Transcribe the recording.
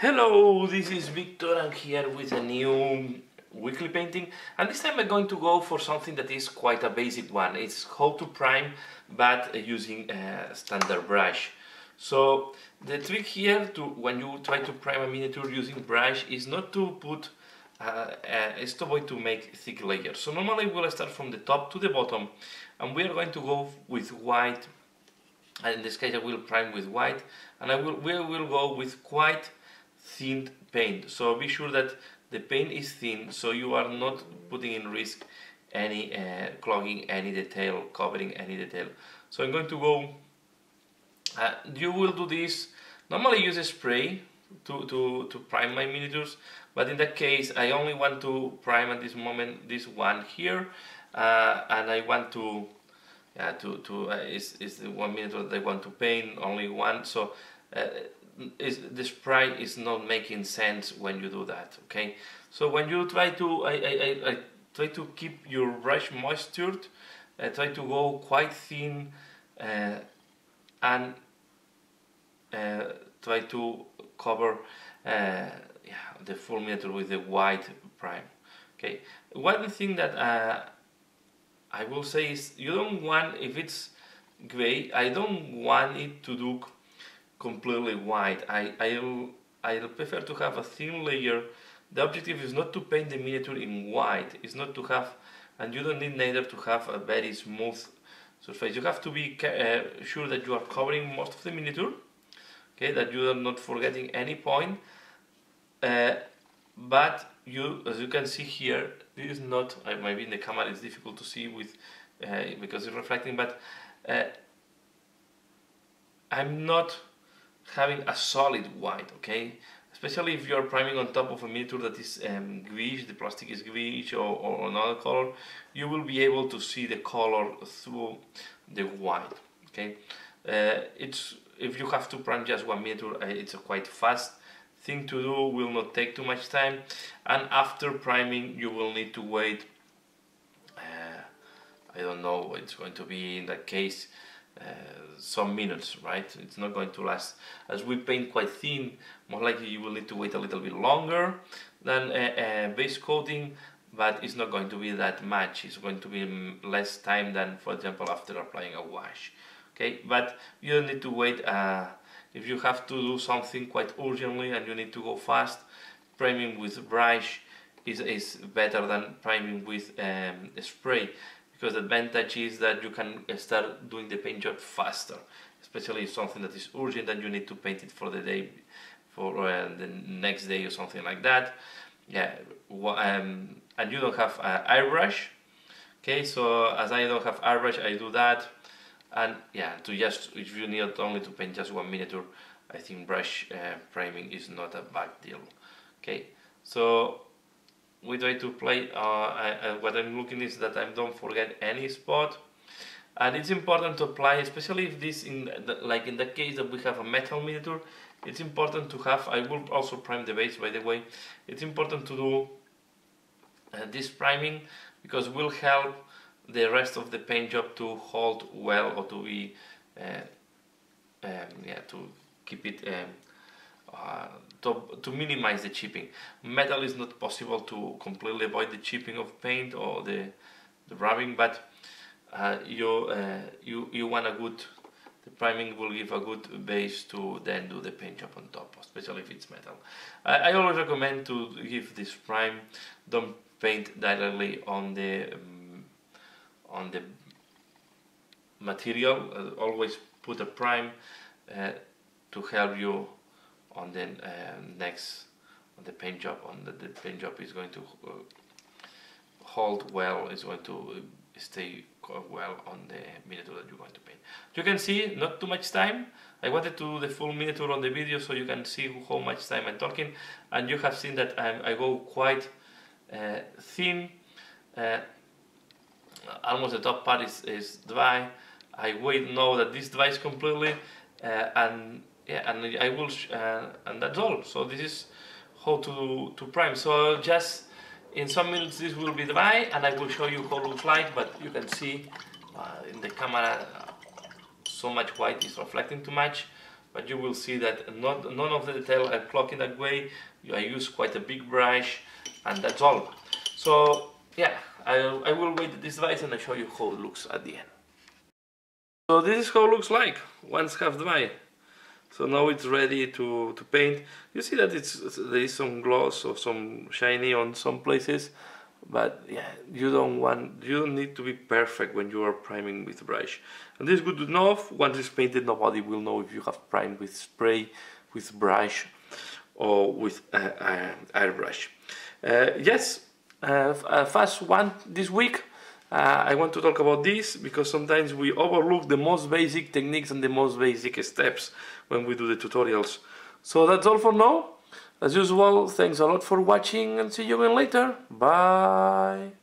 Hello, this is Victor. I'm here with a new weekly painting, and this time I'm going to go for something that is quite a basic one. It's how to prime, but using a standard brush. So the trick here to when you try to prime a miniature using brush is not to put is to avoid to make thick layers. So normally we'll start from the top to the bottom, and we are going to go with white. And in this case, I will prime with white, and we will go with quite thin paint. So be sure that the paint is thin, so you are not putting in risk any clogging any detail, covering any detail. So I'm going to go. You will do this. Normally use a spray to prime my miniatures, but in that case I only want to prime at this moment this one here, and I want to is the 1 minute that I want to paint, only one, so the spray is not making sense when you do that. Okay, so when you try to I try to keep your brush moistured, try to go quite thin, and try to cover the full miniature with the white prime. Okay, one thing that I will say is you don't want, if it's gray, I don't want it to look completely white. I'll prefer to have a thin layer. The objective is not to paint the miniature in white, it's not to have, and you don't need neither to have a very smooth surface. You have to be sure that you are covering most of the miniature, okay, that you are not forgetting any point, but you, as you can see here, this is not, maybe in the camera it's difficult to see with because it's reflecting, but I'm not having a solid white, okay? Especially if you're priming on top of a miniature that is greenish, the plastic is greenish or another color, you will be able to see the color through the white, okay? It's, if you have to prime just one miniature, it's a quite fast thing to do, will not take too much time, and after priming you will need to wait, I don't know, it's going to be in that case some minutes, right? It's not going to last, as we paint quite thin, more likely you will need to wait a little bit longer than base coating, but it's not going to be that much. It's going to be less time than, for example, after applying a wash, okay? But you don't need to wait. If you have to do something quite urgently and you need to go fast, priming with brush is better than priming with a spray, because the advantage is that you can start doing the paint job faster, especially if something that is urgent and you need to paint it for the day, for the next day or something like that. Yeah, and you don't have airbrush, okay? So as I don't have airbrush, I do that. And yeah, to just, if you need only to paint just one miniature, I think brush priming is not a bad deal. Okay, so we try to play. What I'm looking is that I don't forget any spot, and it's important to apply, especially if this like in the case that we have a metal miniature. It's important to have. I will also prime the base, by the way. It's important to do this priming because it will help the rest of the paint job to hold well, or to be to keep it to minimize the chipping. Metal is not possible to completely avoid the chipping of paint or the rubbing, but you want a good, the priming will give a good base to then do the paint job on top, especially if it's metal. I always recommend to give this prime. Don't paint directly on the material. Always put a prime to help you on the next, on the paint job. The paint job is going to hold well, is going to stay well on the miniature that you're going to paint. You can see not too much time. I wanted to do the full miniature on the video so you can see how much time I'm talking, and you have seen that I go quite thin. Almost the top part is dry. I wait now that this dries completely, and yeah, and I will and that's all. So this is how to prime. So just in some minutes this will be dry, and I will show you how it looks like. But you can see in the camera so much white is reflecting too much. but you will see that none of the detail are clocking that way. I use quite a big brush, and that's all. So yeah, I will weight this device and I show you how it looks at the end. So this is how it looks like once half dry. So now it's ready to paint. You see that there is some gloss or some shiny on some places, but yeah, you don't need to be perfect when you are priming with brush. And this is good enough. Once it's painted, nobody will know if you have primed with spray, with brush, or with airbrush. Yes, a fast one this week. I want to talk about this because sometimes we overlook the most basic techniques and the most basic steps when we do the tutorials. So that's all for now. As usual, thanks a lot for watching and see you again later. Bye!